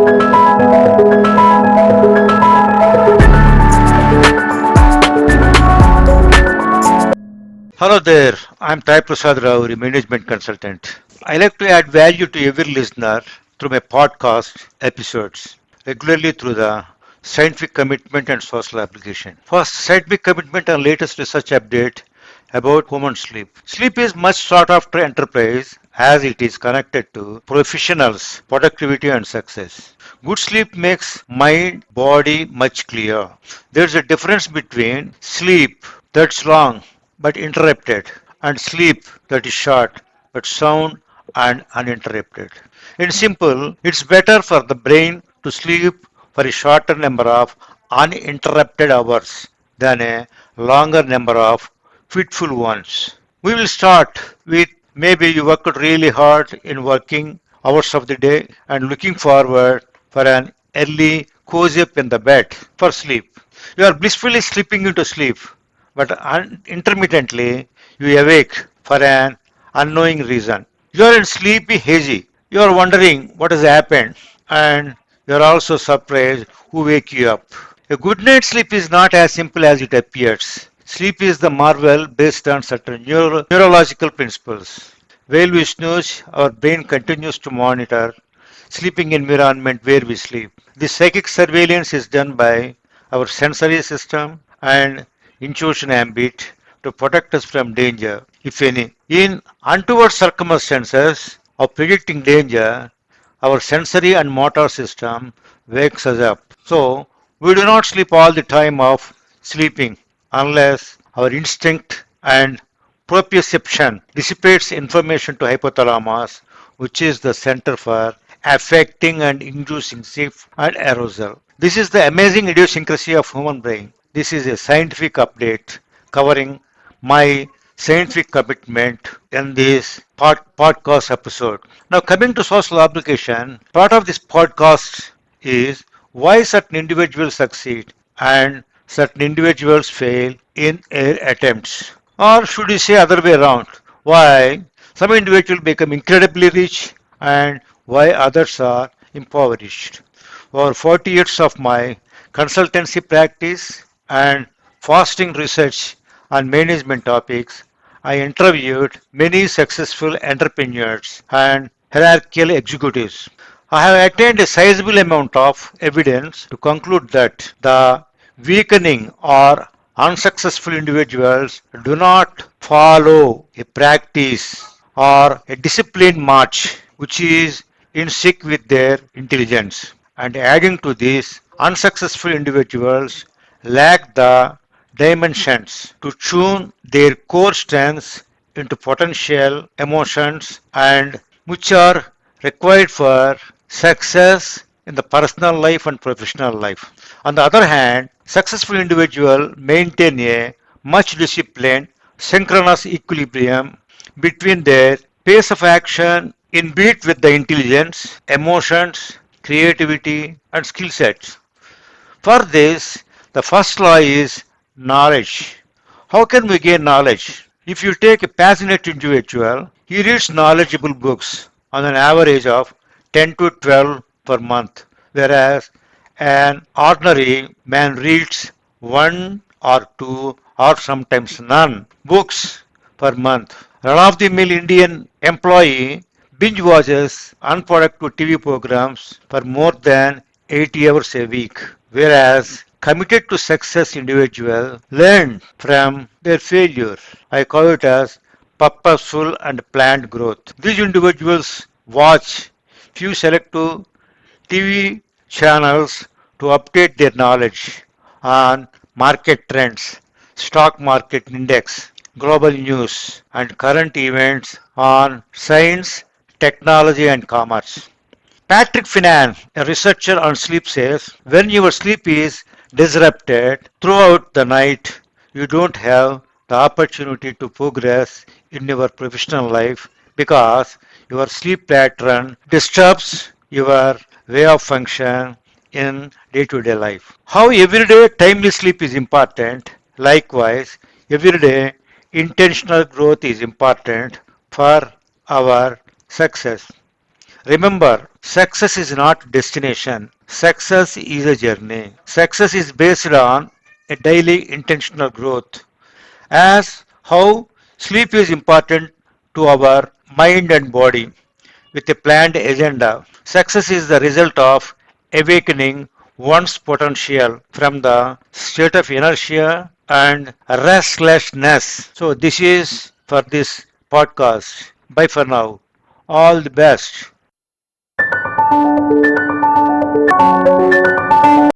Hello there, I'm Sai Prasad Rao, a management consultant. I like to add value to every listener through my podcast episodes, regularly through the scientific commitment and social application. First, scientific commitment and latest research update about human sleep. Sleep is much sought after enterprise as it is connected to professionals, productivity and success. Good sleep makes mind, body much clearer. There's a difference between sleep that's long but interrupted and sleep that is short but sound and uninterrupted. In simple, it's better for the brain to sleep for a shorter number of uninterrupted hours than a longer number of fitful ones. We will start with maybe you worked really hard in working hours of the day and looking forward for an early cozy up in the bed for sleep. You are blissfully slipping into sleep, but intermittently you awake for an unknowing reason. You are in sleepy hazy. You are wondering what has happened, and you are also surprised who wake you up. A good night's sleep is not as simple as it appears. Sleep is the marvel based on certain neurological principles. While we snooze, our brain continues to monitor sleeping environment where we sleep. This psychic surveillance is done by our sensory system and intuition ambit to protect us from danger, if any. In untoward circumstances of predicting danger, our sensory and motor system wakes us up. So we do not sleep all the time of sleeping unless our instinct and proprioception dissipates information to hypothalamus, which is the center for affecting and inducing sleep and arousal. This is the amazing idiosyncrasy of human brain. This is a scientific update covering my scientific commitment in this podcast episode. Now, coming to social application, part of this podcast is why certain individuals succeed and certain individuals fail in their attempts. Or should we say other way around? Why some individuals become incredibly rich and why others are impoverished. Over 40 years of my consultancy practice and fasting research on management topics, I interviewed many successful entrepreneurs and hierarchical executives. I have attained a sizable amount of evidence to conclude that the weakening or unsuccessful individuals do not follow a practice or a disciplined march which is in sync with their intelligence. And adding to this, unsuccessful individuals lack the dimensions to tune their core strengths into potential emotions and which are required for success in the personal life and professional life. On the other hand, successful individuals maintain a much disciplined synchronous equilibrium between their pace of action in beat with the intelligence, emotions, creativity and skill sets. For this, the first law is knowledge. How can we gain knowledge? If you take a passionate individual, he reads knowledgeable books on an average of 10 to 12 per month, whereas an ordinary man reads one or two or sometimes none books per month. Run of the mill Indian employee binge watches unproductive TV programs for more than 80 hours a week, whereas committed to success individuals learn from their failure. I call it as purposeful and planned growth. These individuals watch few selective TV channels to update their knowledge on market trends, stock market index, global news, and current events on science, technology, and commerce. Patrick Finan, a researcher on sleep, says when your sleep is disrupted throughout the night, you don't have the opportunity to progress in your professional life because your sleep pattern disturbs your way of function in day-to-day life. How everyday timely sleep is important, likewise, everyday intentional growth is important for our success. Remember, success is not destination. Success is a journey. Success is based on a daily intentional growth. As how sleep is important to our mind and body with a planned agenda. Success is the result of awakening one's potential from the state of inertia and restlessness. So, this is for this podcast. Bye for now. All the best.